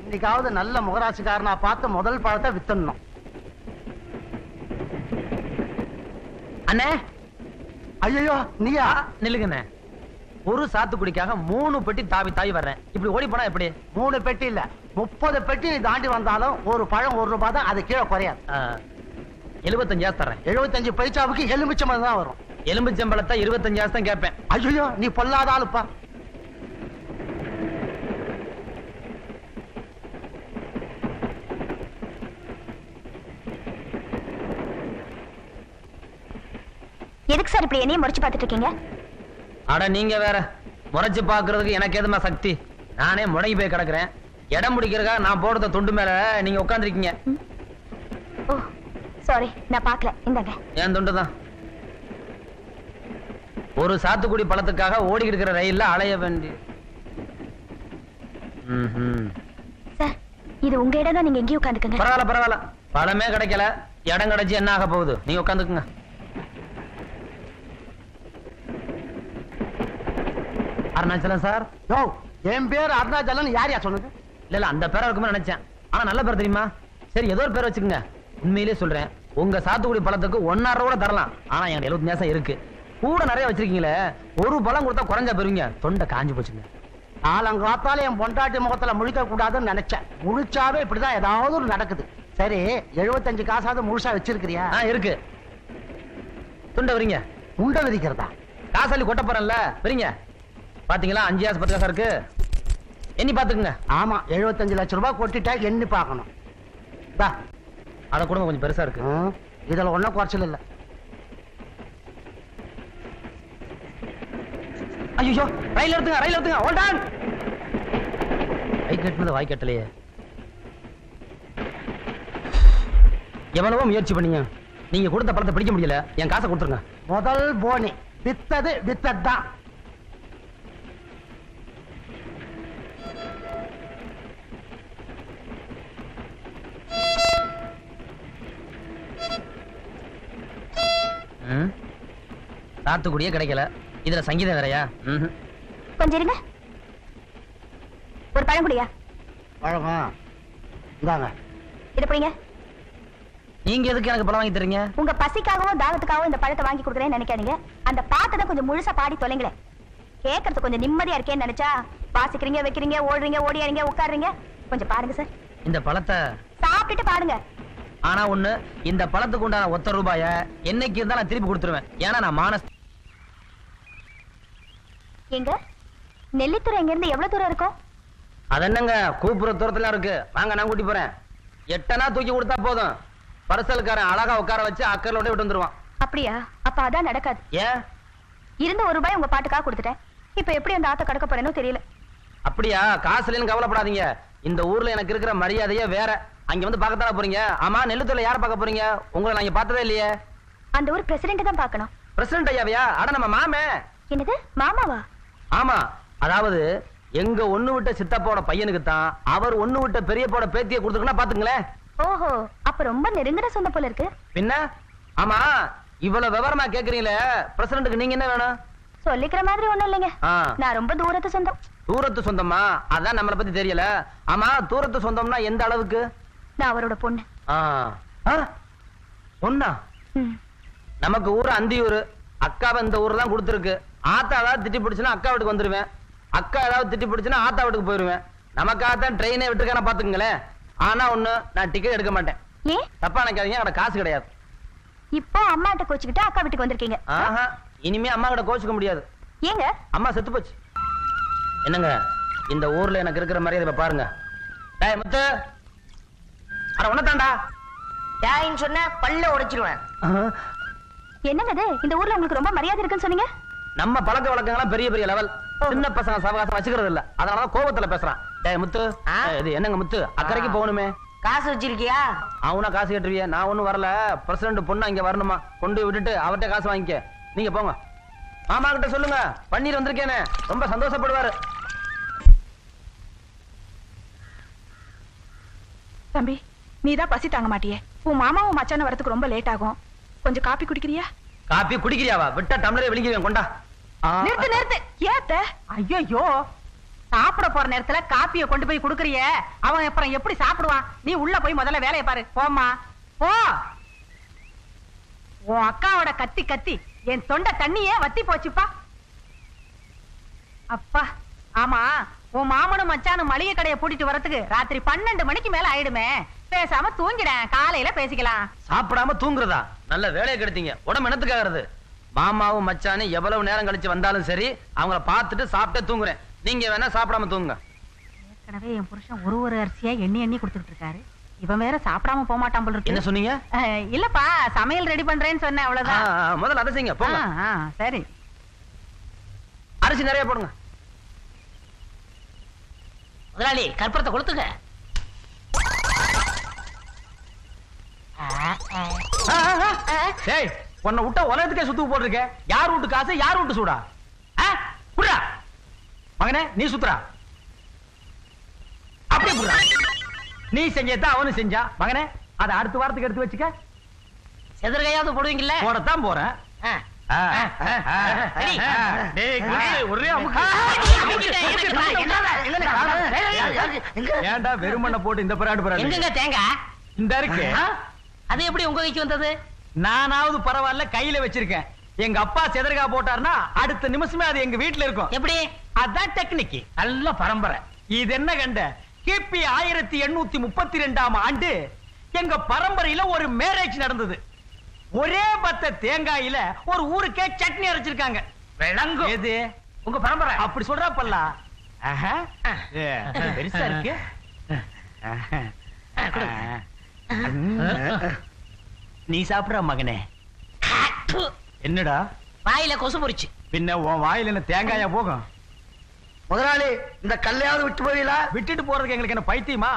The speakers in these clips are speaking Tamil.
இன்னைக்காவது நல்ல முகராசிக்காரனா பார்த்து முதல் பழத்தை வித்தணும். அண்ணே, ஐயோ நீயா? நில்லுங்கண்ணே. ஒரு சாத்துக்குடிக்காக 3 பெட்டி தாவி வர்றேன். இப்படி ஓடி போனா எப்படி? 3 பெட்டி இல்ல 30 பெட்டி நீ தாண்டி வந்தாலும் ஒரு பழம் 1 ரூபாய் தான். அது கீழே குறையாது. 75 தர்றேன். 75 பைசாவுக்கு எலுமிச்சம்பழம் தான் வரும். எலுமிச்சம்பழத்தை 25 தான் கேட்பேன். ஐயோ நீ பொல்லாத ஆளுப்பா. எதுக்கு சார் இப்படி என்னையும் முறைச்சு பார்த்துட்டு இருக்கீங்க? அட நீங்க வேற, முறைச்சு பாக்குறதுக்கு எனக்கு எதுமா சக்தி? நானே முடங்கி போய் கிடக்குறேன். இடம் முடிக்கிறதுக்காக நான் போடுற துண்டு மேல நீங்க உட்காந்துருக்கீங்க. ஓ சாரி, நான் பார்க்கல. இந்தாங்க. என் துண்டு தான். ஒரு சாத்துக்குடி பழத்துக்காக ஓடிக்கிட்டு இருக்கிற ரயில்ல அலைய வேண்டி. சார் இது உங்க இடம் தான், நீங்க எங்கேயும் உட்காந்துக்கங்க. பரவாயில்ல, பழமே கிடைக்கல, இடம் கிடைச்சு என்ன ஆக போகுது? நீங்க உட்காந்துக்குங்க. அருணாச்சலம் சார். யோ என் பேர் அருணாச்சலம். யார் சொன்னது? இல்ல அந்த பேரா இருக்குமே நினைச்சேன். ஆனா நல்ல பேர் தெரியுமா? சரி ஏதோ ஒரு பேர் வச்சுக்கோங்க. உண்மையிலேயே சொல்றேன், உங்க சாத்துக்குடி பழத்துக்கு 1.5 ரூபா தரலாம். ஆனா என் 75 இருக்கு. கூட நிறைய வச்சிருக்கீங்களே, ஒரு பழம் கொடுத்தா குறைஞ்சா பெறுவீங்க. தொண்டை காஞ்சு போச்சுங்க. நாலங்காத்தால என் பொண்டாட்டி முகத்துல முழிக்க கூடாதுன்னு நினைச்சேன். முழிச்சாவே இப்படிதான் ஏதாவது ஒரு நடக்குது. சரி 75 காசாவது முழுசா வச்சிருக்கிறியா? இருக்கு. துண்டை வரீங்க. துண்டை விதிக்கிறதா? காசாலி கொட்ட போறேன்ல, வரீங்க. பாத்தீங்களா 5 காசு 10 காசா இருக்கு. எண்ணி பாத்துக்குங்க. ஆமா 75 லட்சம் ரூபாய் கொட்டிட்டா எண்ணி பார்க்கணும். அத குடும்பம் கொஞ்சம் பெருசா இருக்கு. இதுல ஒன்னும் குறைச்சல் இல்ல. ஐயோ ரயில் எடுத்துங்க. Hold on. கை கட்டுனது வாய் கட்டலையே. எவ்வளவோ முயற்சி பண்ணீங்க, நீங்க கொடுத்த பழத்தை பிடிக்க முடியல. என் காசை கொடுத்துருங்க. முதல் போனி வித்தது வித்ததான். சாத்துக்குடியே கிடைக்கல, இதுல சங்கீதம் வேறையா? கொஞ்சம் இருங்க. ஒரு பழம் குடியா? பழமா இந்தாங்க. இத புடிங்க. நீங்க எதுக்கு எனக்கு பழம் வாங்கி தரீங்க? உங்க பசிக்காகவும் தாகத்துக்காகவும் இந்த பழத்தை வாங்கி கொடுக்குறேன்னு நினைக்காதீங்க. அந்த பாட்டை கொஞ்சம் முழுசா பாடி தொலைங்களேன். கேட்கறது கொஞ்சம் நிம்மதியா இருக்கேன்னு நினைச்சா வாசிக்கிறீங்க, வைக்கிறீங்க, ஓடுறீங்க, ஓடியாறீங்க, உட்காடுறீங்க. கொஞ்சம் பாருங்க சார். இந்த பழத்தை சாப்பிட்டுட்டு பாடுங்க. ஆனா ஒண்ணு, இந்த பழத்துக்கு உண்டான 1 ரூபாய என்னைக்கு இருந்தா நான் திருப்பி கொடுத்துருவேன். ஏன்னா நான் மானஸ். எங்க நெல்லித்துறை எங்க இருந்து எவ்வளவு தூரம் இருக்கும்? அது என்னங்க கூப்புற தூரத்துல இருக்கு. வாங்க நான் கூட்டி போறேன். 8 தூக்கி கொடுத்தா போதும். பரிசல்காரன் அழகா உட்கார வச்சு அக்கறோட விட்டு வந்துருவான். அப்படியா? அப்ப அதான் நடக்காது. ஏன்? இருந்த 1 ரூபாய் உங்க பாட்டுக்காக கொடுத்துட்டேன். இப்ப எப்படி அந்த ஆத்த கடக்க போறேனோ தெரியல. அப்படியா? காசுலன்னு கவலைப்படாதீங்க. இந்த ஊர்ல எனக்கு இருக்கிற மரியாதையே வேற. அங்க வந்து பார்க்கத்தானே போறீங்க. ஆமா நெல்லுத்தூர்ல யார பார்க்க போறீங்க? உங்களை நான் இங்க பார்த்ததே இல்லையே. அந்த ஊர் பிரசிடென்ட் தான் பார்க்கணும். பிரசிடென்ட் ஐயாவையா? அட நம்ம மாமே. என்னது மாமாவா? ஆமா, அதாவது எங்க ஒண்ணு விட்ட சித்தப்போட பையனுக்கு தான் அவர் ஒண்ணு விட்ட பெரியப்போட பேத்தியை கொடுத்துருக்கா பாத்துங்களேன். ஓஹோ, அப்ப ரொம்ப நெருங்கின சொந்த போல இருக்கு. பின்ன ஆமா, இவ்வளவு விவரமா கேக்குறீங்களே, பிரசிடென்ட்க்கு நீங்க என்ன வேணும்? சொல்லிக்கிற மாதிரி ஒண்ணும் இல்லைங்க. நான் ரொம்ப தூரத்து சொந்தம். தூரத்து சொந்தமா? அதான் நம்மளை பத்தி தெரியல. ஆமா தூரத்து சொந்தம்னா எந்த அளவுக்கு? நான் அவரோட பொண்ணு. பொண்ணா? நமக்கு ஊரு அந்தியூர். அக்காவை இந்த ஊர் தான் கொடுத்துருக்கு. ஆத்தா ஏதாவது திட்டி பிடிச்சுன்னா அக்கா வீட்டுக்கு வந்துருவேன். அக்கா ஏதாவது திட்டி பிடிச்சுன்னா ஆத்தா வீட்டுக்கு போயிருவேன். நமக்காகத்தான் ட்ரெயினே விட்டுருக்கான பாத்துக்கங்களேன். ஆனா ஒண்ணு, நான் டிக்கெட் எடுக்க மாட்டேன். ஏன்? தப்பா நினைக்காதீங்க, எனக்கு காசு கிடையாது. இப்போ அம்மாட்ட கோச்சுக்கிட்டு அக்கா வீட்டுக்கு வந்திருக்கீங்க. இனிமே அம்மா கிட்ட கோச்சுக்க முடியாது. ஏங்க? அம்மா செத்து போச்சு. என்னங்க இந்த ஊர்ல எனக்கு இருக்கிற மரியாதை பாருங்க. டேய் முத்து, அட உனதாண்டா டேய்ன்னு சொன்ன பல்ல உடைச்சிருவேன். என்னங்க இது? இந்த ஊர்ல உங்களுக்கு ரொம்ப மரியாதை இருக்குன்னு சொன்னீங்க. நம்ம பழக்க வழக்கங்கள்லாம் பெரிய பெரிய லெவல். சின்ன பசங்க சவகாசம் வச்சுக்கிறது இல்ல. அதனாலதான் கோபத்துல பேசுறான். டேய் முத்து, இது என்னங்க முத்து, அக்கறைக்கு போகணுமே. காசு வச்சிருக்கியா? அவனா காசு கேட்டுருவிய? நான் ஒண்ணும் வரல. பிரசிடண்ட் பொண்ணு இங்க வரணுமா, கொண்டு விட்டுட்டு அவர்கிட்ட காசு வாங்கிக்க. நீங்க போங்க. மாமா கிட்ட சொல்லுங்க பன்னீர் வந்திருக்கேன்னு, ரொம்ப சந்தோஷப்படுவாரு. தம்பி, நீதான் பசி தாங்க மாட்டியே. உன் மாமாவும் மச்சான வரதுக்கு ரொம்ப லேட் ஆகும். கொஞ்சம் காப்பி குடிக்கிறியா? காப்பி குடிக்கிறியாவா? விட்டா டம்ளரே விழுங்கிடுவேன். கொண்டா. நிறுத்து நிறுத்து. ஏத்த? ஐயோ சாப்பிட போற நேரத்துல காப்பிய கொண்டு போய் குடுக்கறிய அவன் அப்புறம் எப்படி சாப்பிடுவான்? நீ உள்ள போய் முதல்ல வேலையை பாரு. போம்மா போ. உன் அக்காவோட கத்தி கத்தி என் தொண்டை தண்ணியே வத்தி போச்சுப்பா. அப்பா ஆமா, உன் மாமனும் மச்சானும் மளிகை கடையை பூட்டிட்டு வரதுக்கு ராத்திரி 12 மணிக்கு மேல ஆயிடுமே. பேசாம தூங்கிடேன், காலையில பேசிக்கலாம். சாப்பிடாம தூங்குறதா? நல்ல வேலையை கெடுத்தீங்க. உடம்பு என்னத்துக்காகிறது? மாமாவும் மச்சானும் எவ்வளவு நேரம் கழிச்சு வந்தாலும் சரி அவங்கள பார்த்துட்டு சாப்பிட்டே தூங்குறேன். நீங்க வேணா சாப்பிடாம தூங்குங்க. ஏற்கனவே என் புருஷன் ஒரு அரிசியா எண்ணி கொடுத்துட்டு இருக்காரு. இவன் வேற சாப்பிடாம போக மாட்டான் போல இருக்கு. என்ன சொன்னீங்க? இல்லப்பா, சமையல் ரெடி பண்றேன்னு சொன்னேன், அவ்வளவுதான். முதல்ல அதை செய்யுங்க போங்க. சரி, அரிசி நிறைய போடுங்க. முதலாளி கற்பூரத்தை கொளுத்துங்க. டேய், உன்னை விட்டா உலகத்துக்கே சுத்து போட்டிருக்க. யார் வீட்டு காசு, யார் வீட்டு சூடா? புடா மகனே, நீ சுத்துறா அப்படியே புடா. நீ செஞ்சதான் அவனு செஞ்சா. மகனே, அதை அடுத்த வாரத்துக்கு எடுத்து வச்சுக்க. செதற்கையாவது போடுவீங்கல்ல? போடத்தான் போறேன். ஏன்டா வெறுமண்ண போட்டு இந்த பராடு பராடு? எங்கங்க தேங்காய்? இந்த இருக்கு. அது எப்படி உங்க கைக்கு வந்தது? நானாவது பரவாயில்ல, கையில வச்சிருக்கேன். எங்க அப்பா செதற்கா போட்டாருன்னா அடுத்த நிமிஷமே அது எங்க வீட்டுல இருக்கும். எப்படி? அதான் டெக்னிக். நல்ல பரம்பரை. இது என்ன கண்ட? கிபி 1832ஆம் ஆண்டு எங்க பரம்பரையில ஒரு மேரேஜ் நடந்தது. ஒரே பத்த தேங்காயில ஒரு ஊருக்கே சட்னி அரைச்சிருக்காங்க. விளங்கும். எது உங்க பரம்பரை? அப்படி சொல்றா பல்லா. பெருசா இருக்கு. நீ சாப்பிடுற மகனே. என்னடா வாயில கொசு பொறிச்சு? பின்ன உன் வாயில என்ன தேங்காயா போகும்? முதலாளி, இந்த கல்லையாவது விட்டு போவீங்களா? விட்டுட்டு போறதுக்கு எங்களுக்கு என்ன பைத்தியமா?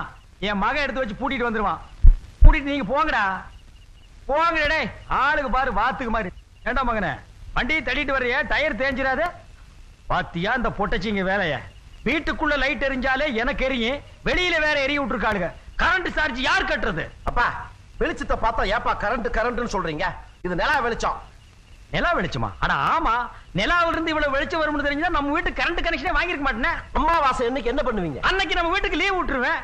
என் மகன் எடுத்து வச்சு பூட்டிட்டு வந்துருவான். பூட்டிட்டு நீங்க போங்கடா. போங்கடே. ஆளுக்கு பாரு வாத்துக்கு மாதிரி. ஏண்டா மகனே, வண்டியை தள்ளிட்டு வர்றிய, டயர் தேஞ்சிராது? பாத்தியா இந்த பொட்டச்சிங்க வேலைய? வீட்டுக்குள்ள லைட் எரிஞ்சாலே எனக்கு எரியும், வெளியில வேற எரிய விட்டுருக்காளுங்க. கரண்ட் சார்ஜ் யார் கட்டுறது? அப்பா, வெளிச்சத்தை பார்த்தா ஏப்பா கரண்ட்னு சொல்றீங்க? இது நிலா வெளிச்சம். நிலா வெளிச்சமா? அட ஆமா, நிலாவில இருந்து இவ்வளவு வெளிச்சம் வரும்னு தெரிஞ்சா நம்ம வீட்டுக்கு கரண்ட் கனெக்ஷனே வாங்கிருக்க மாட்டேனே. அம்மாவாசை என்னைக்கு என்ன பண்ணுவீங்க? அன்னைக்கு நம்ம வீட்டுக்கு லீவ் விட்டுருவேன்.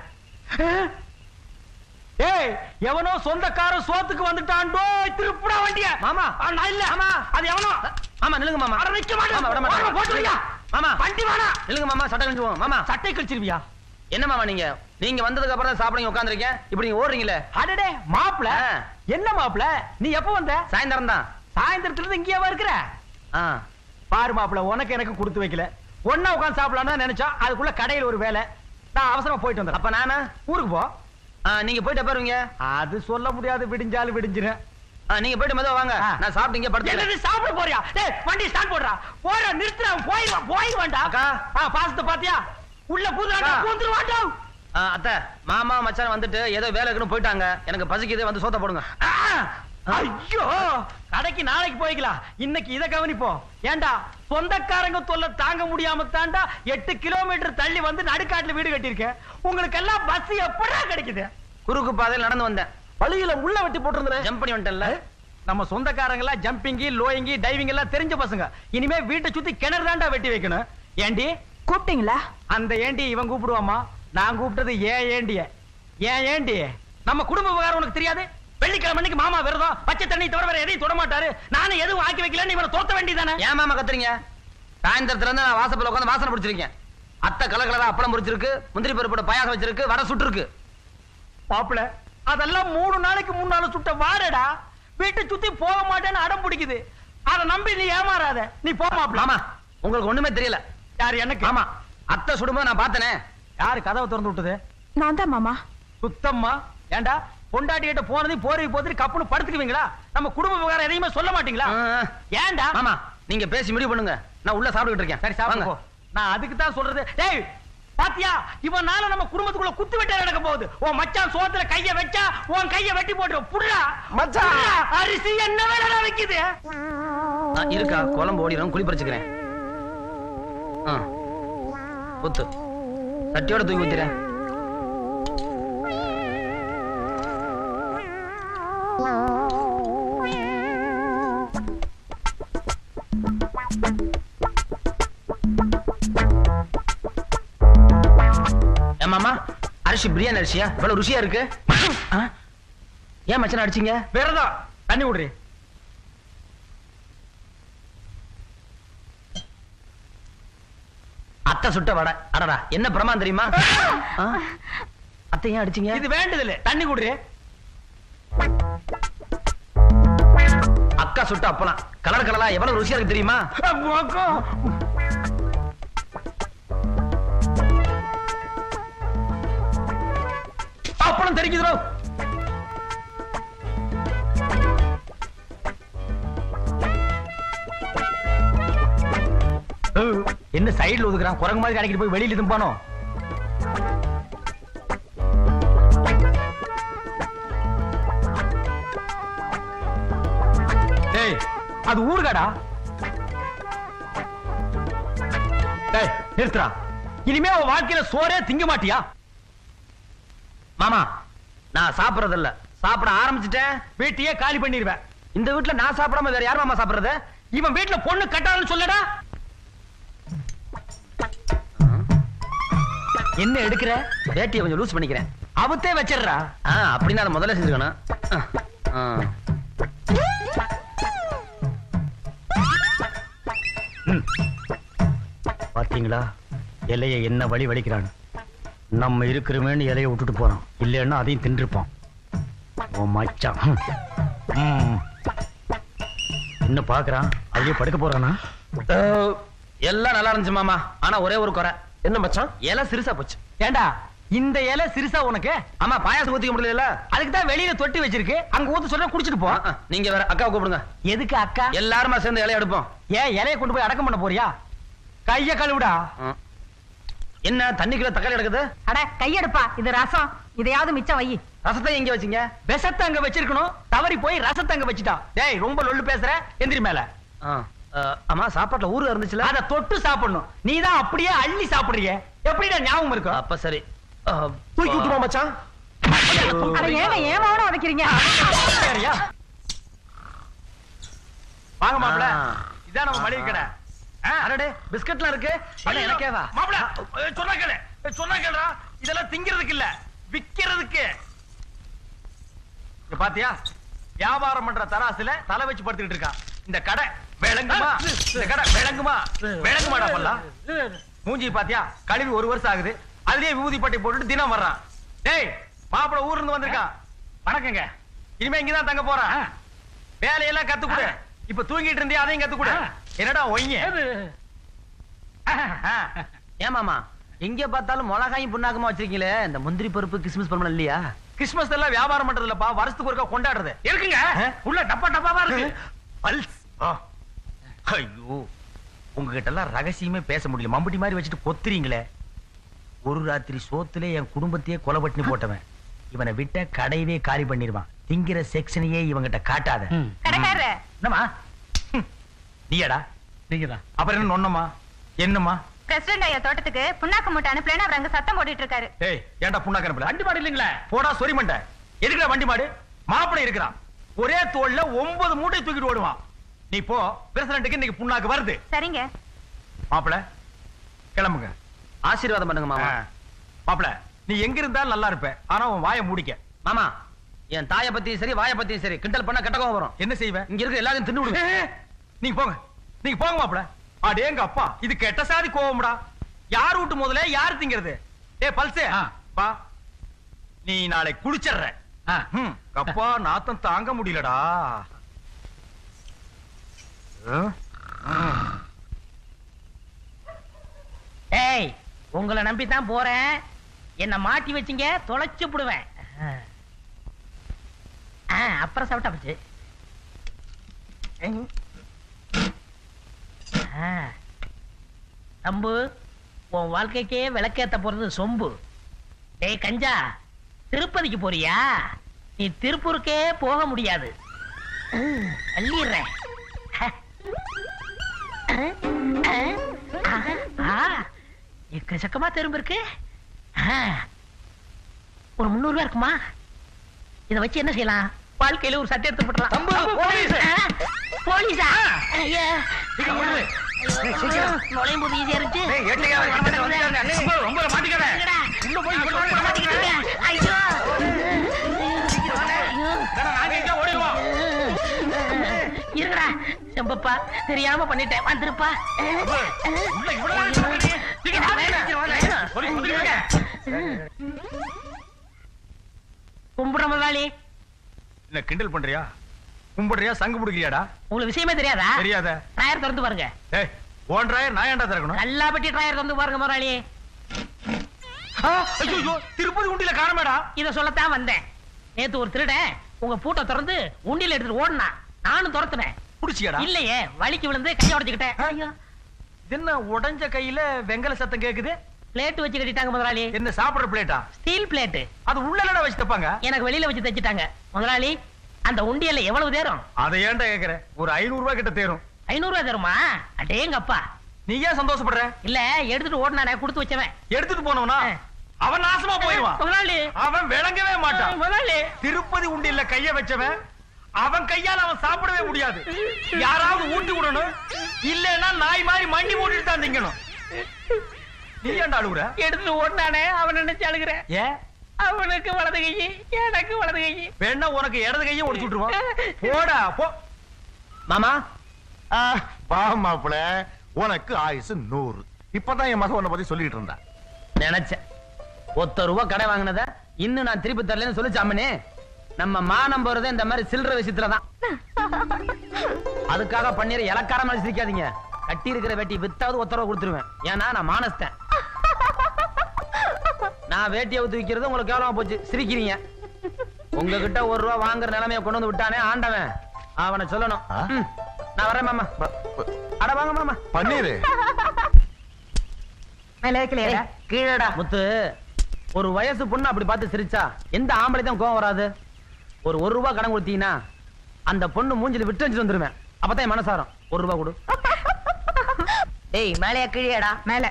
ஏய், எவனோ சொந்தக்காரன் சோத்துக்கு வந்துட்டான்டோ, திருப்புடா வண்டிய. மாமா, நான் இல்ல. மாமா, அது எவனோ. மாமா நில்லுங்க மாமா. அட நிக்க மாட்டேன். மாமா விட மாட்டேன். போடுறியா? மாமா வண்டி வாடா. நில்லுங்க மாமா, சட்டை கழிச்சுவோம். மாமா சட்டை கழிச்சிருவியா? என்ன மாமா நீங்க வந்ததுக்கு அப்புறம் தான் சாப்பிடுங்க உட்கார்ந்திருக்கேன். இப்படி நீங்க ஓடுறீங்களே. அடடே மாப்ள, என்ன மாப்ள நீ எப்ப வந்த? சாயந்தரம் தான். சாயந்தரத்துல இருந்து இங்கேவா இருக்கிற? பாரு மாப்ள, உனக்கு எனக்கு கொடுத்து வைக்கல. ஒண்ணா உட்கார்ந்து சாப்பிடலாம்னு நினைச்சா அதுக்குள்ள கடையில் ஒரு வேலை. நான் அவசரமா போயிட்டு வந்தேன். அப்ப நானா ஊருக்கு போ. நீங்க போயிட்டு பாருங்க. அது சொல்ல முடியாது, விடிஞ்சாலும் விடிஞ்சிரும். நீங்க போயிட்டு மெதுவா வாங்க. நான் சாப்பிட்டு இங்க படுத்து. சாப்பிட போறியா? டேய், வண்டி ஸ்டார்ட் போடுறா. போற நிறுத்துறா. போயிடுவான்டா. அக்கா பாசத்தை பாத்தியா? உள்ள பூந்துறாடா, பூந்துருவாடா. அத்தை, மாமா மச்சான் வந்துட்டு ஏதோ வேலை இருக்குன்னு போயிட்டாங்க. எனக்கு பசிக்குது, வந்து சோத்த போடுங்க. ஐயோ, கடைக்கு நாளைக்கு போய்க்கலாம். இன்னைக்கு இத கவனிப்போம். ஏண்டா, சொந்தக்காரங்க தொல்லை தாங்க முடியாம தாண்டா 8 கிலோமீட்டர் தள்ளி வந்து நடுக்காட்டுல வீடு கட்டியிருக்கேன். உங்களுக்கு எல்லாம் பஸ் எப்படா கிடைக்குது? குறுக்கு பாதையில் நடந்து வந்தேன். வழியில முள்ள வெட்டி போட்டிருந்தேன், ஜம்ப் பண்ணி வந்துட்டேன்ல. நம்ம சொந்தக்காரங்க எல்லாம் ஜம்பிங்கி, லோயிங்கி, டைவிங் எல்லாம் தெரிஞ்ச பசங்க. இனிமே வீட்டை சுத்தி கிணறு தாண்டா வெட்டி வைக்கணும். ஏண்டி கூப்பிட்டீங்களா? அந்த ஏண்டி இவன் கூப்பிடுவாமா? நான் கூப்பிட்டது ஏண்டி? நம்ம குடும்ப விவகாரம் உனக்கு தெரியாது? வெள்ளிக்கிழமை அன்னைக்கு மாமா விரதம், பச்சை தண்ணி தவிர வேற எதையும் தொட மாட்டாரு. நானும் எதுவும் ஆக்கி வைக்கலன்னு இவனை தோத்த வேண்டியதானே? ஏன் மாமா கத்துறீங்க? சாயந்தரத்துல இருந்து நான் வாசப்பல உட்கார்ந்து வாசனை பிடிச்சிருக்கேன். அத்தை கலகலரா அப்பளம் பொரிச்சிருக்கு, முந்திரி பருப்போட பாயாசம் வச்சிருக்கு, வடை சுட்டுருக்கு. மாப்பிள, அதெல்லாம் 3 நாளைக்கு முன்னால சுட்ட வாடடா. வீட்டை சுத்தி போக மாட்டேன்னு அடம் பிடிக்குது. அதை நம்பி நீ ஏமாறாத. நீ போ மாப்பிள. ஆமா, உங்களுக்கு ஒண்ணுமே தெரியல. யாரு? எனக்கு. ஆமா, அத்தை சுடும்போது நான் பார்த்தனே. யாரு கதவை திறந்து விட்டது? நான் தான் மாமா. சுத்தம்மா. ஏண்டா, பொண்டாட்டி கிட்ட போனது போறி கப்புன்னு படுத்துக்குவீங்களா? நம்ம குடும்ப விவகாரம் எதையுமே சொல்ல மாட்டீங்களா? ஏண்டா? மாமா, நீங்க பேசி முடிவு பண்ணுங்க. நான் உள்ள சாப்பிட்டுட்டு இருக்கேன். சரி சாப்பிடுங்க. நான் அதுக்கு தான் சொல்றது. டேய், பாத்தியா, இவனால நம்ம குடும்பத்துக்குள்ள குத்து வெட்ட நடக்க போகுது. உன் மச்சான் சோத்துல கைய வச்சா உன் கைய வெட்டி போட்டு புடுடா. மச்சான், அரிசி என்ன வேலை வைக்குது? இருக்கா, குழம்பு ஓடிடும், குழி பறிச்சுக்கிறேன். ஊத்து, சட்டியோட தூக்கி ஊத்துறேன். அரிசி பிரியாணி அரிசியா இவ்வளவு ருசியா இருக்கு? ஏன் மச்சான் அடிச்சீங்க? வேறதான் தண்ணி விடுறி. அத்தை சுட்ட வடை. அடடா என்ன பிரமாதம் தெரியுமா? அத்தை ஏன் அடிச்சீங்க? இது வேண்டதில்லை, தண்ணி குடுறி. அக்கா சுட்ட அப்பலாம் கலர் கலரா எவ்வளவு ருசியா இருக்கு தெரியுமா? அப்பளம் தெரிக்குதோ? என்ன சைடுல ஒதுக்குறான்? குரங்கு மாதிரி கடைக்கிட்டு போய் வெளியில தும்பானோ? டேய் அது ஊர்காடா. டேய் நிறுத்துறா. இனிமே உன் வாழ்க்கையில சோறே திங்க மாட்டியா? மாமா நான் சாப்பிடறது இல்ல, சாப்பிட ஆரம்பிச்சுட்டேன் வீட்டையே காலி பண்ணிடுவேன். இந்த வீட்டுல நான் சாப்பிடாம வேற யார் மாமா சாப்பிடுறது? இவன் வீட்டுல பொண்ணு கட்டாதுன்னு சொல்லடா. என்ன எடுக்கிற? வேட்டியை கொஞ்சம் லூஸ் பண்ணிக்கிறேன். அவத்தே வச்சிடுறா. அப்படின்னா அதை முதல்ல செஞ்சுக்கணும். பாத்தீங்களா இலைய என்ன வழி வலிக்கிறான்னு. நம்ம இருக்கிறமேன்னு இலைய விட்டுட்டு போறோம், இல்லைன்னா அதையும் தின்றுப்பான். ஓ மச்சான் என்ன பாக்குறான்? அதையே படுக்க போறானா? எல்லாம் நல்லா இருந்துச்சு மாமா, ஆனா ஒரே ஒரு குறை. என்ன மச்சான்? இலை சிறுசா போச்சு. ஏண்டா இந்த இலை சிறுசா உனக்கு? ஆமா பாயாசம் ஊத்திக்க முடியல, அதுக்கு தான் வெளியில தொட்டி வச்சிருக்கு, அங்க ஊத்து சொன்னா குடிச்சிட்டு போ. நீங்க வேற அக்காவை கூப்பிடுங்க. எதுக்கு அக்கா? எல்லாருமா சேர்ந்து இலைய எடுப்போம். ஏன் இலைய கொண்டு போய் அடக்கம் பண்ண போறியா? கைய கழுவுடா. என்ன தண்ணிக்குள்ள தக்காளி எடுக்குது? அட கையெடுப்பா, இது ரசம், இதையாவது மிச்சம் வை. ரசத்தை எங்க வச்சீங்க? விஷத்தை அங்க வச்சிருக்கணும், தவறி போய் ரசத்தை அங்க வச்சிட்டா. டேய் ரொம்ப லொல்லு பேசுற, எந்திரி மேல. ஆமா சாப்பாட்டுல ஊரு இருந்துச்சுல, அத தொட்டு சாப்பிடணும். நீ தான் அப்படியே அள்ளி சாப்பிடுறிய, எப்படிடா ஞாபகம் இருக்கும்? அப்ப சரி. தூக்கி விட்டுமா மச்சான்? அட ஏங்க ஏமாவன உதைக்கிறீங்க? சரியா? வாங்க மாப்ள, இதான் நம்ம மளிகை கடை. அடடே பிஸ்கட்லாம் இருக்கு. அட எனக்கே வா மாப்ள. சொன்னா கேளுடா, இதெல்லாம் திங்கிறதுக்கு இல்ல, விக்கிறதுக்கு. இங்க பாத்தியா, வியாபாரம் பண்ற தராசுல தலை வச்சு படுத்துக்கிட்டு இருக்கா. இந்த கடை விளங்குமா? இந்த கடை விளங்குமா? விளங்குமாடா பல்லா? மூஞ்சி பாத்தியா, கழுவி 1 வருஷம் ஆகுது, அதுலயே விபூதி பட்டை போட்டுட்டு தினம் வர்றான். டேய் மாப்பிள ஊர்ல இருந்து வந்திருக்கான். வணக்கங்க. இனிமே இங்கதான் தங்க போறான். வேலையெல்லாம் கத்துக்குடு. இப்ப தூங்கிட்டு இருந்தே அதையும் கத்துக்குடு. என்னடா ஒய்ங்க? ஏமாமா எங்க பார்த்தாலும் மிளகாயும் புண்ணாக்கமா வச்சிருக்கீங்களே, இந்த முந்திரி பருப்பு கிறிஸ்மஸ் பருப்பு இல்லையா? கிறிஸ்மஸ் எல்லாம் வியாபாரம் பண்றது இல்லப்பா, வருஷத்துக்கு ஒருக்கா கொண்டாடுறது. இருக்குங்க, உள்ள டப்பா டப்பாவா இருக்கு. பல்ஸ். ஐயோ உங்ககிட்ட எல்லாம் ரகசியமே பேச முடியல, மம்பட்டி மாதிரி வச்சுட்டு கொத்துறீங்களே. ஒரு ராத்திரி சோத்துல என் குடும்பத்தையே கொலை பண்ணி போட்டவன், இவனை விட்ட கடையவே காலி பண்ணிடுவான். திங்கிற செக்ஷனையே இவங்கிட்ட காட்டாத. கடைக்காரரு என்னமா நீயடா? நீங்கதான். அப்புறம் என்ன நொன்னமா? என்னமா? பிரசிடண்ட் ஐயா தோட்டத்துக்கு புண்ணாக்கு மூட்டை அனுப்பலன்னு அவர் அங்க சத்தம் போட்டுட்டு இருக்காரு. ஏய் ஏன்டா புண்ணாக்கு அனுப்பல? வண்டி மாடு இல்லீங்களா? போடா சொரி மண்டை. எதுக்குடா வண்டி மாடு? மாப்பிளை இருக்கிறான், ஒரே தோல்ல 9 மூட்டை தூக்கிட்டு ஓடுவான். நீ போ, பிரசிடண்ட்டுக்கு இன்னைக்கு புண்ணாக்கு வருது. சரிங்க மாப்பிள கிளம்புங்க. ஆசீர்வாதம் பண்ணுங்க மாமா. மாப்பிள நீ எங்க இருந்தாலும் நல்லா இருப்ப, ஆனா உன் வாயை மூடிக்க. மாமா என் தாயை பத்தியும் சரி வாயை பத்தியும் சரி கிண்டல் பண்ண கெட்டகம் வரும். என்ன செய்வேன்? இங்க இருக்க எல்லாரும் தின்னு விடுங்க. நீங்க போங்க, நீங்க போங்க மாப்பிள. அடேங்க அப்பா, இது கெட்ட சாதி கோவம்டா. யார் வீட்டு முதல்ல யார் திங்கிறது? டேய் பல்சே பா, நீ நாளை குடிச்சற. அப்பா நாத்தம் தாங்க முடியலடா. ஏய் உங்களை நம்பித்தான் போறேன், என்ன மாட்டி வச்சிங்க தொலைச்சு புடுவேன். அப்புறம் சாப்பிட்டா போச்சு. தம்பு உன் வாழ்க்கைக்கே விளக்கேத்த போறது சொம்பு. டேய் கஞ்சா, திருப்பதிக்கு போறியா? நீ திருப்பூருக்கே போக முடியாது, அள்ளிடுறேன். எக்கச்சக்கமா திரும்ப இருக்கு. ஒரு 300 ரூபாய் இருக்குமா? இத வச்சு என்ன செய்யலாம்? வாழ்க்கையில ஒரு சட்டை எடுத்து போட்டலாம். போலீஸா? ஐயா நுழையும் போது ஈஸியா இருந்துச்சு. ஏய், ஏட்டையா, ரொம்ப மாட்டிக்காத. உள்ள போய் ஐயோ நாங்க எங்க ஓடிடுவோம். இருங்கடா செம்பப்பா, தெரியாம பண்ணிட்டேன், வந்துருப்பா. உள்ள இவ்வளவு சீக்கிரம் வாங்க. போலீஸ் வந்துருங்க. கும்பிடுற முதலாளி. என்ன கிண்டல் பண்றியா? கும்பிடுறியா? சங்கு பிடிக்கிறியாடா? உங்களுக்கு விஷயமே தெரியாதா? தெரியாத. டயர் திறந்து பாருங்க. ஏய், ஓன் டிரைவர் நான் ஏன்டா திறக்கணும்? நல்லா பட்டி டயர் திறந்து பாருங்க முதலாளி. ஐயோ, திருப்பதி உண்டியில காணமேடா. இத சொல்லத்தான் வந்தேன். நேத்து ஒரு திருடன் உங்க பூட்டை திறந்து உண்டியில எடுத்துட்டு ஓடுனா, நானும் துரத்துனேன். புடிச்சியாடா? இல்லையே, வலிக்கு விழுந்து கையை உடைச்சுக்கிட்டேன். ஐயோ, என்ன உடைஞ்ச கையில வெங்கல சத்தம் கேக்குது? பிளேட் வச்சு கட்டிட்டாங்க முதலாளி. என்ன சாப்பிடுற பிளேட்டா? Steel plate. அது உள்ளலடா வச்சு தப்பாங்க. எனக்கு வெளியில வச்சு தைச்சிட்டாங்க முதலாளி. அந்த உண்டியல்ல எவ்வளவு தேரும்? அதை ஏன்டா கேக்குற? ஒரு 500 ரூபாய் கிட்ட தேரும். 500 ரூபாய் தருமா? அடேங்கப்பா. நீ ஏன் சந்தோஷப்படுற? இல்ல, எடுத்துட்டு ஓடுனானே, கொடுத்து வச்சவன். எடுத்துட்டு போனவனா அவன் நாசமா போயிடுவான். முதலாளி, அவன் விளங்கவே மாட்டான். முதலாளி, திருப்பதி உண்டியில கைய வச்சவன் அவன் கையால அவன் சாப்பிடவே முடியாது. யாராவது ஊட்டி விடணும், இல்லன்னா நாய் மாதிரி மண்டி போட்டுட்டு தான் திங்கணும். நீ ஏன்டா அழுகுற? எடுத்துட்டு ஓடுனானே, அவன் நினைச்சு அழுகுறேன். ஏன்? அவனுக்கு வலது கை, எனக்கு வலது கை. வேணா உனக்கு இடது கையும் ஒடிச்சு விட்டுருவான். போடா போ. மாமா, வா மாப்பிள, உனக்கு ஆயுசு 100. இப்பதான் என் மகன் உன்னை பத்தி சொல்லிட்டு இருந்தா. நினைச்சேன் ₹1 கடை வாங்கினத இன்னும் நான் திருப்பி தரலன்னு சொல்லிச்சாமனே. நம்ம மானம் போறதே இந்த மாதிரி சில்லற விஷயத்துலதான். அதுக்காக பண்ணிற இலக்கார மாதிரி சிரிக்காதீங்க. கட்டி இருக்கிற வெட்டி வித்தாவது ₹1 கொடுத்துருவேன். ஏன்னா நான் மானஸ்தேன். நான் வேட்டியை ஊத்தி விக்கிறது உங்களுக்கு கேவலமா போச்சு, சிரிக்கிறீங்க. உங்ககிட்ட ₹1 வாங்குற நிலைமையை கொண்டு வந்து விட்டானே ஆண்டவன், அவனை சொல்லணும். நான் வரேன் மாமா. அட வாங்க மாமா. பன்னீரு கீழடா முத்து. ஒரு வயசு பொண்ணு அப்படி பார்த்து சிரிச்சா எந்த ஆம்பளை தான் கோவம் வராது? ஒரு ₹1 கடன் கொடுத்தீங்கன்னா அந்த பொண்ணு மூஞ்சில விட்டு வந்துருவேன். அப்பதான் என் மனசாரம். ₹1 கொடு. டேய், மேலையா கீழேடா? மேல.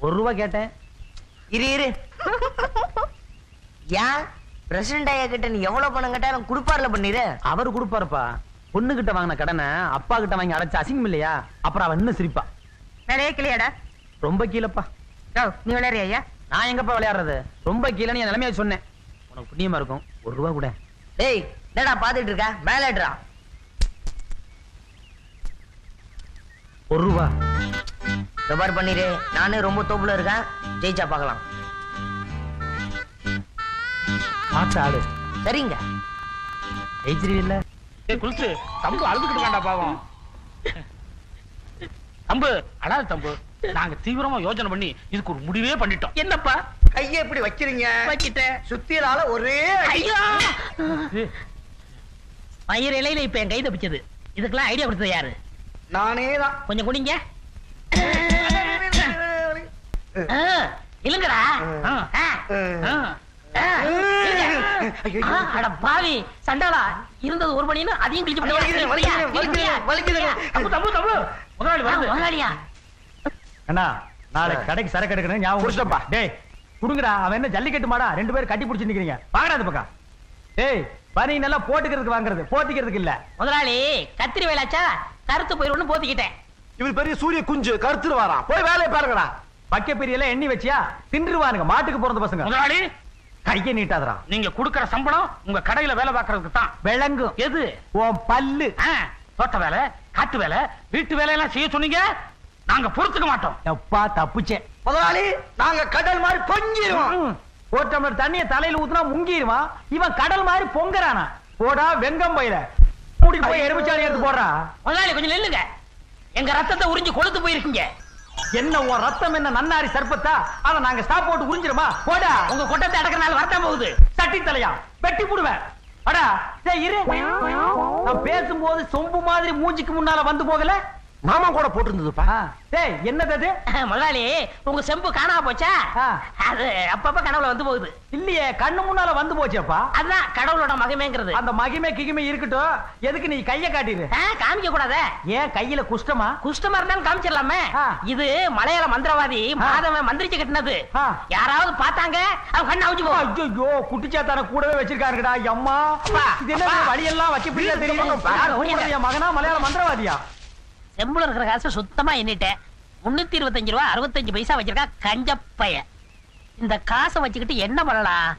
₹1 கேட்டேன். இரு. ஏன் பிரசிடண்ட் ஐயா கிட்ட நீ எவ்வளவு பணம் கேட்டாலும் கொடுப்பார்ல பண்ணிரு. அவரு கொடுப்பாருப்பா. பொண்ணு கிட்ட வாங்கின கடனை அப்பா கிட்ட வாங்கி அடைச்ச அசிங்கம் இல்லையா? அப்புறம் அவன் இன்னும் சிரிப்பா. மேலையே கிளியாடா? ரொம்ப கீழப்பா. நீ விளையாடுறியா ஐயா? நான் எங்கப்பா விளையாடுறது? ரொம்ப கீழே என் நிலைமையை சொன்னேன். உனக்கு புண்ணியமா இருக்கும். ₹1 கூட. டேய், என்னடா பாத்துட்டு இருக்க? மேலடா. ₹1. ரெபார் பண்ணிரு. நானே ரொம்ப தோப்புல இருக்கேன். ஜெயிச்சா பார்க்கலாம். பார்த்து ஆடு. சரிங்க. ஜெயிச்சிருவில்ல? குளிச்சு தம்பு அழுதுகிட்டு இருக்காண்டா பாவம். தம்பு அடாது தம்பு. நாங்க தீவிரமா யோசனை பண்ணி இதுக்கு ஒரு முடிவே பண்ணிட்டோம். என்னப்பா கையை எப்படி வைக்கிறீங்க? வச்சிட்டேன். சுத்தியலால ஒரே ஐயோ, மயிர் இலையில இப்ப என் கை தப்பிச்சது. இதுக்கெல்லாம் ஐடியா கொடுத்தது யாரு? நானே தான். கொஞ்சம் குடிங்க. இல்லங்கடா. அட பாவி சண்டாளா, இருந்தது ஒரு மணின்னு அதையும் கிழிச்சு முதலாளியா. அண்ணா, நாளைக்கு கடைக்கு சரக்கு எடுக்கணும். ஞாபகம் புடிச்சப்பா. டேய் குடுங்கடா. அவன் என்ன ஜல்லிக்கட்டு மாடா? 2 பேரும் கட்டி பிடிச்சு நிக்கிறீங்க. பாக்கடா அது பக்கம். டேய், பனி நல்லா போட்டுக்கிறதுக்கு வாங்குறது, போத்திக்கிறதுக்கு இல்ல. முதலாளி, கத்திரி வேலாச்சா கருத்து போயிடும்னு போத்திக்கிட்டேன். இவர் பெரிய சூரிய குஞ்சு கருத்துரு வாரான். போய் வேலையை பாருங்கடா. பக்க பெரியல எண்ணி வச்சியா தின்றுவானுங்க. மாட்டுக்கு பிறந்த பசங்க. முதலாளி, கையை நீட்டாதரா. நீங்க குடுக்கற சம்பளம் உங்க கடையில வேலை பார்க்கறதுக்கு தான். விளங்கும். எது? உன் பல்லு. தோட்ட வேலை, காட்டு வேலை, வீட்டு வேலையெல்லாம் செய்ய சொன்னீங்க. நாங்க பொறுத்துக்க மாட்டோம். எப்பா தப்புச்சேன். முதலாளி, நாங்க கடல் மாதிரி பொங்கிடுவோம். ஒரு டம்ளர் தண்ணிய தலையில ஊத்துனா முங்கிடுவான். இவன் கடல் மாதிரி பொங்கறானா? போடா வெங்கம் பையில கூட்டிட்டு போய் எலுமிச்சாணி எடுத்து போடுறா. முதலாளி கொஞ்சம் நில்லுங்க. எங்க ரத்தத்தை உறிஞ்சு கொழுத்து போயிருக்கீங்க. என்ன உன் ரத்தம் என்ன நன்னாரி சர்பத்தா? அத நாங்க ஸ்டாப் போட்டு உறிஞ்சிருமா? போடா. உங்க கொட்டத்தை அடக்கறனால வரத்தான் போகுது. சட்டி தலையா வெட்டி போடுவேன். அடா டேய் இரு. நான் பேசும்போது சொம்பு மாதிரி மூஞ்சிக்கு முன்னால வந்து போகல. மாமா கூட போட்டிருந்ததுப்பா. டேய் என்னது அது? முதலாளி, உங்க செம்பு காணாம போச்சா? அது அப்பப்ப கனவுல வந்து போகுது. இல்லையே, கண்ணு முன்னால வந்து போச்சேப்பா. அதுதான் கடவுளோட மகிமைங்கிறது. அந்த மகிமை கிகிமை இருக்கட்டும். எதுக்கு நீ கைய காட்டிரு? காமிக்க கூடாத. ஏன் கையில குஷ்டமா? குஷ்டமா இருந்தாலும் காமிச்சிடலாமே. இது மலையாள மந்திரவாதி மாதவன் மந்திரிச்சு கட்டினது. யாராவது பார்த்தாங்க அவன் கண்ணு அவுச்சு போகும். ஐயோ, குட்டிச்சாத்தான கூடவே வச்சிருக்காருடா. அம்மா, இது என்ன வழியெல்லாம் வச்சு பிடிக்க தெரியும்? மகனா மலையாள மந்திரவாதியா? செம்புல இருக்கிற காசை சுத்தமா எண்ணிட்டேன். 325 ரூபா 65 பைசா வச்சிருக்கா கஞ்சப்பைய. இந்த காசை வச்சுக்கிட்டு என்ன பண்ணலாம்?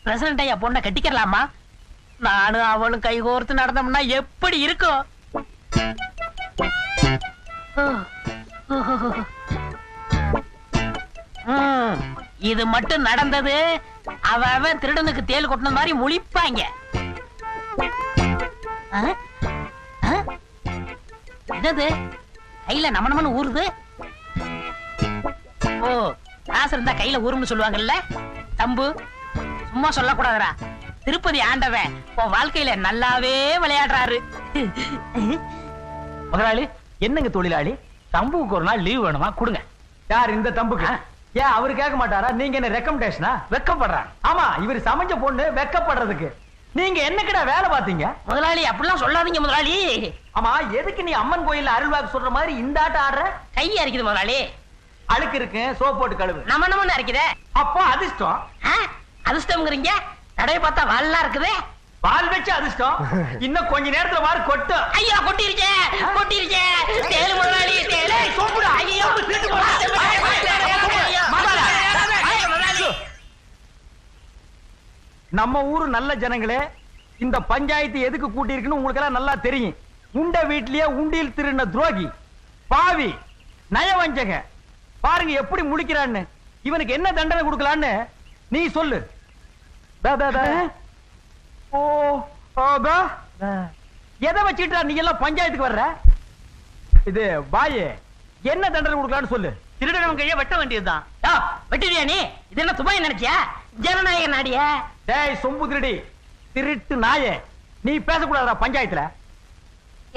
பிரசிடண்ட் ஐயா பொண்ணை கட்டிக்கலாமா? நானும் அவளும் கைகோர்த்து நடந்தோம்னா எப்படி இருக்கும்? இது மட்டும் நடந்தது அவன் திருடனுக்கு தேல் கொட்டின மாதிரி முழிப்பாங்க. என்னது கையில நமனமனு ஊறுது? ஓ, காசு இருந்தா கையில ஊறும்னு சொல்லுவாங்கல்ல. தம்பு சும்மா சொல்லக்கூடாதுடா. திருப்பதி ஆண்டவன் உன் வாழ்க்கையில நல்லாவே விளையாடுறாரு. முதலாளி என்னங்க தொழிலாளி, தம்புக்கு ஒரு நாள் லீவ் வேணுமா? கொடுங்க. யார் இந்த தம்புக்கு? ஏன் அவரு கேட்க மாட்டாரா? நீங்க என்ன ரெக்கமெண்டேஷனா? வெக்கப்படுறான். ஆமா, இவர் சமைஞ்ச பொண்ணு வெக்கப்படுறதுக்கு. நீங்க என்னக்கடா வேலை பாத்தீங்க? முதலாளி அப்படிலாம் சொல்லாதீங்க முதலாளி. ஆமா, எதுக்கு நீ அம்மன் கோயில்ல அருள்வாக்கு சொல்ற மாதிரி இந்த ஆட்டம் ஆடுற? கை அரைக்குது முதலாளி. அழுக்கு இருக்கு, சோப் போட்டு கழுவு. நம்ம அரைக்குதே. அப்போ அதிர்ஷ்டம். அதிர்ஷ்டம்ங்கிறீங்க? தடவை பார்த்தா வால்லாம் இருக்குது. பால் வச்சு அதிர்ஷ்டம். இன்னும் கொஞ்ச நேரத்துல மாதிரி கொட்டும். ஐயா கொட்டிருச்சே, கொட்டிருச்சே. தேலு முதலாளி, தேலு. சோப்புடா. ஐயோ, வீட்டு போடா. நம்ம ஊரு நல்ல ஜனங்களே, இந்த பஞ்சாயத்து எதுக்கு கூட்டி இருக்குன்னு உங்களுக்கு எல்லாம் நல்லா தெரியும். உண்ட வீட்லயே உண்டியில் திருடின துரோகி, பாவி, நயவஞ்சக. பாருங்க எப்படி முழிக்கிறான்னு. இவனுக்கு என்ன தண்டனை கொடுக்கலான்னு நீ சொல்லு. ஓ, எதை வச்சுட்டா நீ எல்லாம் பஞ்சாயத்துக்கு வர்ற? இது பாயே, என்ன தண்டனை கொடுக்கலான்னு சொல்லு. திருடனவன் கைய வெட்ட வேண்டியதுதான். வெட்டியா நீ? இது என்ன துபாய் நினைச்சியா? ஜனநாயக நாடியா? டேய் சொம்பு திருடி, திருட்டு நாயே, நீ பேசக்கூடாதா பஞ்சாயத்துல?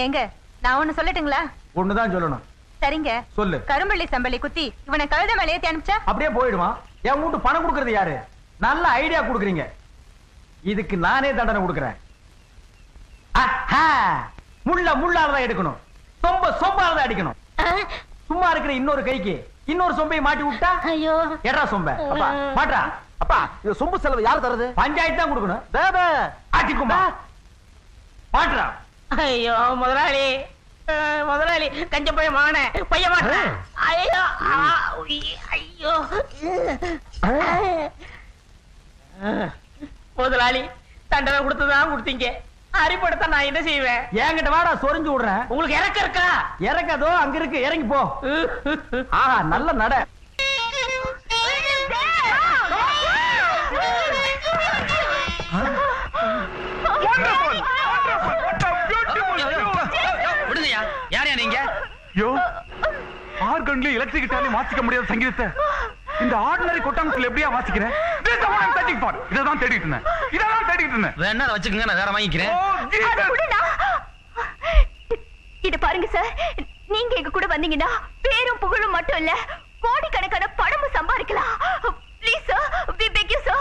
எங்க நான் ஒண்ணு சொல்லட்டுங்களா? ஒண்ணுதான் சொல்லணும். சரிங்க, சொல்லு. கரும்பள்ளி சம்பளி குத்தி இவனை கழுத மேல ஏத்தி அனுப்பிச்சா அப்படியே போயிடுவான். என் வீட்டு பணம் கொடுக்கறது யாரு? நல்ல ஐடியா கொடுக்குறீங்க. இதுக்கு நானே தண்டனை கொடுக்கிறேன். முள்ள முள்ளாலதான் எடுக்கணும், சொம்ப சொம்பாலதான் அடிக்கணும். சும்மா இருக்கிற இன்னொரு கைக்கு இன்னொரு சொம்பை மாட்டி விட்டா ஐயோ, எடா சொம்ப. அப்பா மாட்டா. அப்பா, இது சொம்பு செலவு யார் தருது? பஞ்சாயத்து தான் கொடுக்கணும். ஆட்டிக்குமா மாட்டா. ஐயோ முதலாளி, முதலாளி கஞ்ச பைய மான பைய மாட்டேன். ஐயோ ஐயோ முதலாளி, தண்டனை கொடுத்துதான் கொடுத்தீங்க. அரிப்படுத்த நான் என்ன செய்வேன்? என்கிட்ட வாடா, சொரிஞ்சு விடுறேன். உங்களுக்கு இறக்க இருக்கா? இறக்காதோ, அங்க இருக்கு, இறங்கி போ. ஆஹா, நல்ல நட. விடுங்கய்யா. யாரையா நீங்க? ஆர்கன்ல எலக்ட்ரிக்கிட்டாலே வாசிக்க முடியாத சங்கீதத்தை இந்த ஆர்டினரி கொட்டாங்கத்துல எப்படியா வாசிக்கிறேன்? இததான் தேடிட்டு இருந்தேன். வேணா வச்சுக்கோங்க, நான் வேற வாங்கிக்கிறேன். இத பாருங்க சார், நீங்க எங்க கூட வந்தீங்கன்னா பேரும் புகழும் மட்டும் இல்ல, கோடிக்கணக்கான பணமும் சம்பாதிக்கலாம். Please sir, we beg you sir,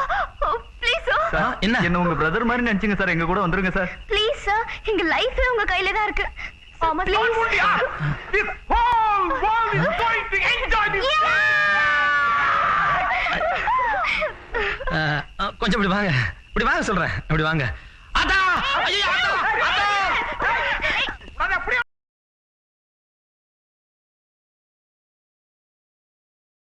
please sir. என்ன உங்க பிரதர் மாதிரி நினைச்சீங்க சார், எங்க கூட வந்துருங்க சார். ப்ளீஸ் சார், எங்க லைஃப் உங்க கையில தான் இருக்கு. கொஞ்சம் இப்படி வாங்க, இப்படி வாங்க சொல்றேன். இப்படி வாங்க. ஆத்தா, ஐயோ ஆத்தா, ஆத்தா.